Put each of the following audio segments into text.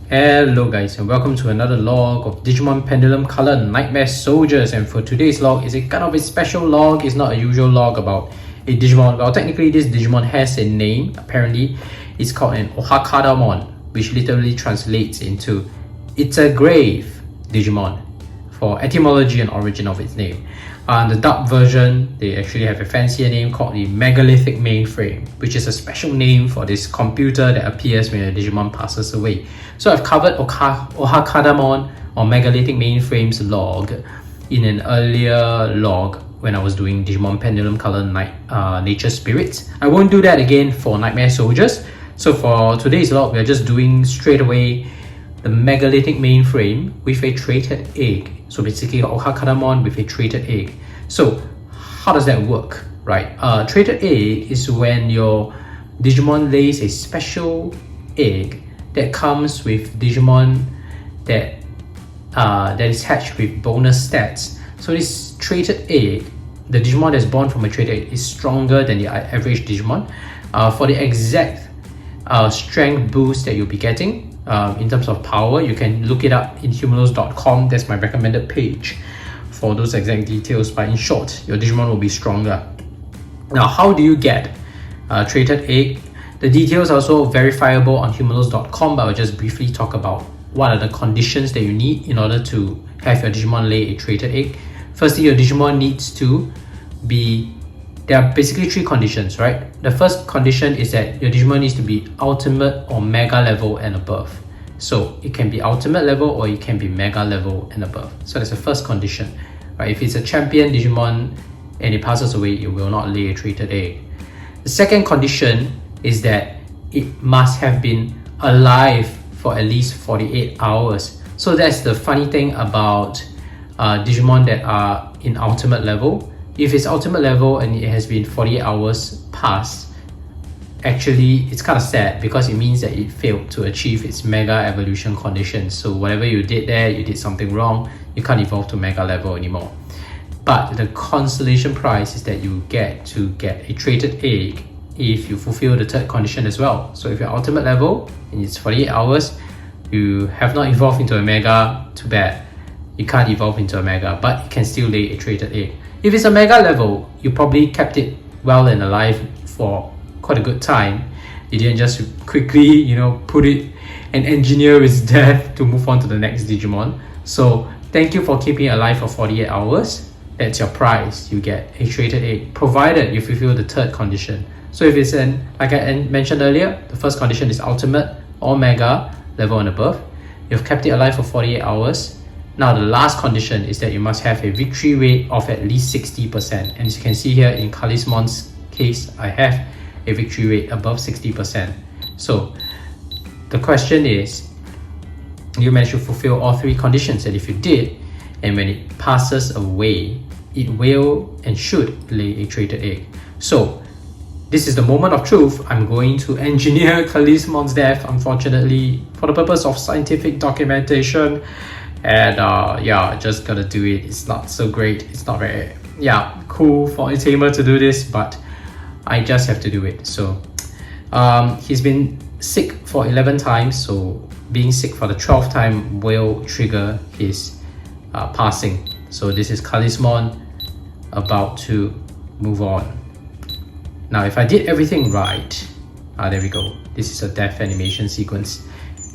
Hello guys, and welcome to another log of Digimon Pendulum Color Nightmare Soldiers. And for today's log is a kind of a special log. It's not a usual log about a Digimon. Well, technically this Digimon has a name. Apparently it's called an Ohakadamon, which literally translates into "it's a grave Digimon" for etymology and origin of its name. The dub version, they actually have a fancier name called the Megalithic Mainframe, which is a special name for this computer that appears when a Digimon passes away. So I've covered Ohakadamon or Megalithic Mainframe's log in an earlier log when I was doing Digimon Pendulum Color Nature Spirits. I won't do that again for Nightmare Soldiers. So for today's log, we're just doing straight away the Megalithic Mainframe with a traded egg. So basically Ohakadamon with a traded egg. So how does that work, right? Traded egg is when your Digimon lays a special egg that comes with Digimon that is hatched with bonus stats. So this traded egg, the Digimon that's born from a traded egg is stronger than the average Digimon. For the exact strength boost that you'll be getting, in terms of power, you can look it up in humanos.com. That's my recommended page for those exact details. But in short, your Digimon will be stronger. Now, how do you get traded egg? The details are also verifiable on humanos.com, but I'll just briefly talk about what are the conditions that you need in order to have your Digimon lay a traded egg. Firstly, your Digimon needs to be, there are basically three conditions, right? The first condition is that your Digimon needs to be ultimate or mega level and above. So it can be ultimate level or it can be mega level and above. So that's the first condition, right? If it's a champion Digimon and it passes away, it will not lay a traded egg. The second condition is that it must have been alive for at least 48 hours. So that's the funny thing about Digimon that are in ultimate level. If it's ultimate level and it has been 48 hours past, actually it's kind of sad because it means that it failed to achieve its mega evolution condition. So whatever you did there, you did something wrong, you can't evolve to mega level anymore. But the consolation prize is that you get to get a traded egg if you fulfill the third condition as well. So if you're ultimate level and it's 48 hours, you have not evolved into a mega, too bad. You can't evolve into a mega, but you can still lay a traded egg. If it's a mega level, you probably kept it well and alive for quite a good time. You didn't just quickly, put it and engineer its death to move on to the next Digimon. So thank you for keeping it alive for 48 hours. That's your prize. You get a traded egg, provided you fulfill the third condition. So if it's like I mentioned earlier, the first condition is ultimate or mega level and above. You've kept it alive for 48 hours. Now the last condition is that you must have a victory rate of at least 60%. And as you can see here in Kalismon's case, I have a victory rate above 60%. So the question is, you managed to fulfill all three conditions, and if you did, and when it passes away, it will and should lay a traded egg. So this is the moment of truth. I'm going to engineer Kalismon's death, unfortunately, for the purpose of scientific documentation. And just gotta do it. It's not so great. It's not very cool for a tamer to do this, but I just have to do it. So he's been sick for 11 times, so being sick for the 12th time will trigger his passing. So this is Kalismon about to move on. Now if I did everything right, there we go. This is a death animation sequence.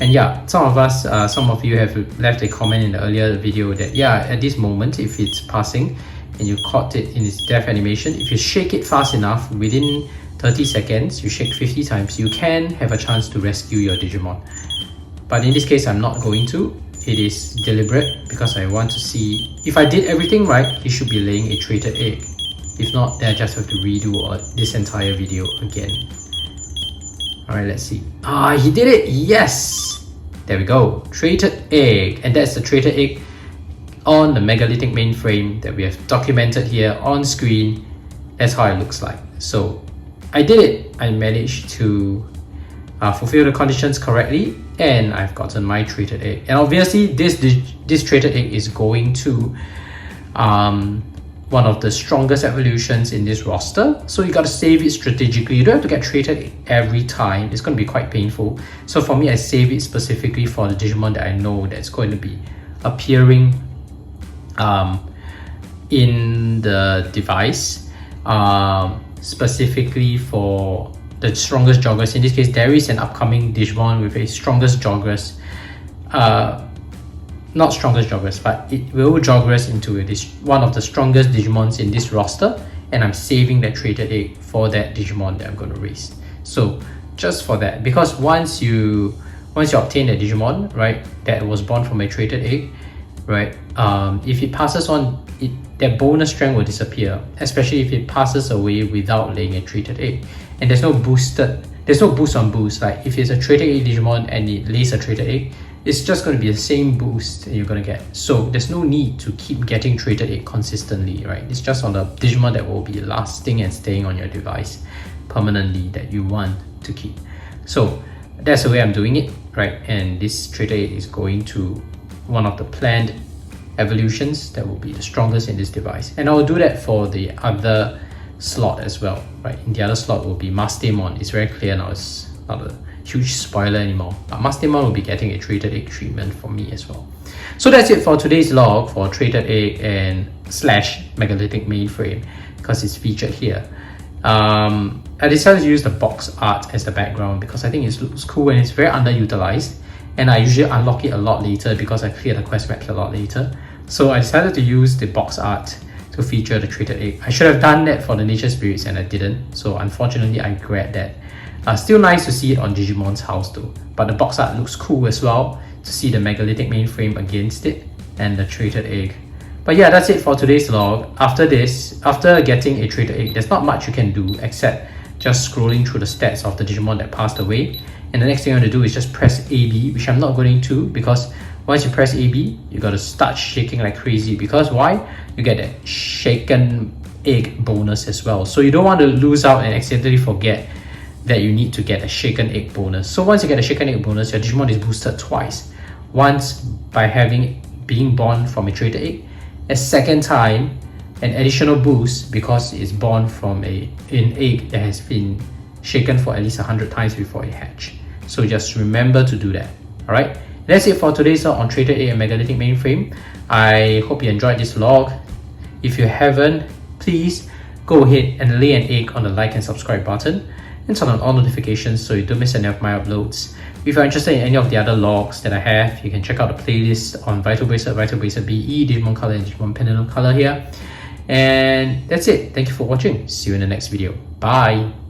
And some of you have left a comment in the earlier video that at this moment, if it's passing and you caught it in its death animation, if you shake it fast enough, within 30 seconds, you shake 50 times, you can have a chance to rescue your Digimon. But in this case, I'm not going to. It is deliberate because I want to see if I did everything right, he should be laying a traded egg. If not, then I just have to redo this entire video again. Alright, let's see. He did it! Yes! There we go. Traded egg. And that's the traded egg on the Megalithic Mainframe that we have documented here on screen. That's how it looks like. So I did it. I managed to fulfill the conditions correctly, and I've gotten my traded egg. And obviously this traded egg is going to one of the strongest evolutions in this roster. So you gotta save it strategically. You don't have to get traded every time. It's gonna be quite painful. So for me, I save it specifically for the Digimon that I know that's going to be appearing in the device, specifically for the strongest joggers. In this case, there is an upcoming Digimon with a strongest joggers. Not strongest joggers, but it will joggers into one of the strongest Digimons in this roster, and I'm saving that traded egg for that Digimon that I'm going to raise. So just for that, because once you obtain that Digimon, right, that was born from a traded egg, right, if it passes on, that bonus strength will disappear, especially if it passes away without laying a traded egg. And there's no boost on boost. Like if it's a traded egg Digimon and it lays a traded egg, it's just going to be the same boost that you're going to get. So there's no need to keep getting traded egg consistently, right? It's just on the Digimon that will be lasting and staying on your device permanently that you want to keep. So that's the way I'm doing it, right? And this traded egg is going to one of the planned evolutions that will be the strongest in this device. And I will do that for the other slot as well, right? In the other slot will be Mastemon. It's very clear now, it's not a huge spoiler anymore, but Mastemon will be getting a traded egg treatment for me as well. So that's it for today's log for traded egg and / Megalithic Mainframe, because it's featured here. I decided to use the box art as the background because I think it looks cool and it's very underutilized, and I usually unlock it a lot later because I clear the quest maps a lot later. So I decided to use the box art to feature the traded egg. I should have done that for the nature spirits and I didn't, so unfortunately I regret that. Still nice to see it on Digimon's house though, but the box art looks cool as well to see the Megalithic Mainframe against it and the traded egg. But yeah, that's it for today's log. After getting a traded egg, there's not much you can do except just scrolling through the stats of the Digimon that passed away. And the next thing you want to do is just press AB, which I'm not going to, because once you press AB, you got to start shaking like crazy. Because why? You get that shaken egg bonus as well. So you don't want to lose out and accidentally forget that you need to get a shaken egg bonus. So once you get a shaken egg bonus, your Digimon is boosted twice. Once by being born from a traded egg, a second time an additional boost because it's born from an egg that has been shaken for at least 100 times before it hatch. So just remember to do that. Alright, that's it for today's log on traded egg and Megalithic Mainframe. I hope you enjoyed this log. If you haven't, please go ahead and lay an egg on the like and subscribe button and turn on all notifications so you don't miss any of my uploads. If you're interested in any of the other logs that I have, you can check out the playlist on Vital Bracelet BE, Digimon Color and Digimon Pendulum Color here. And that's it. Thank you for watching. See you in the next video. Bye!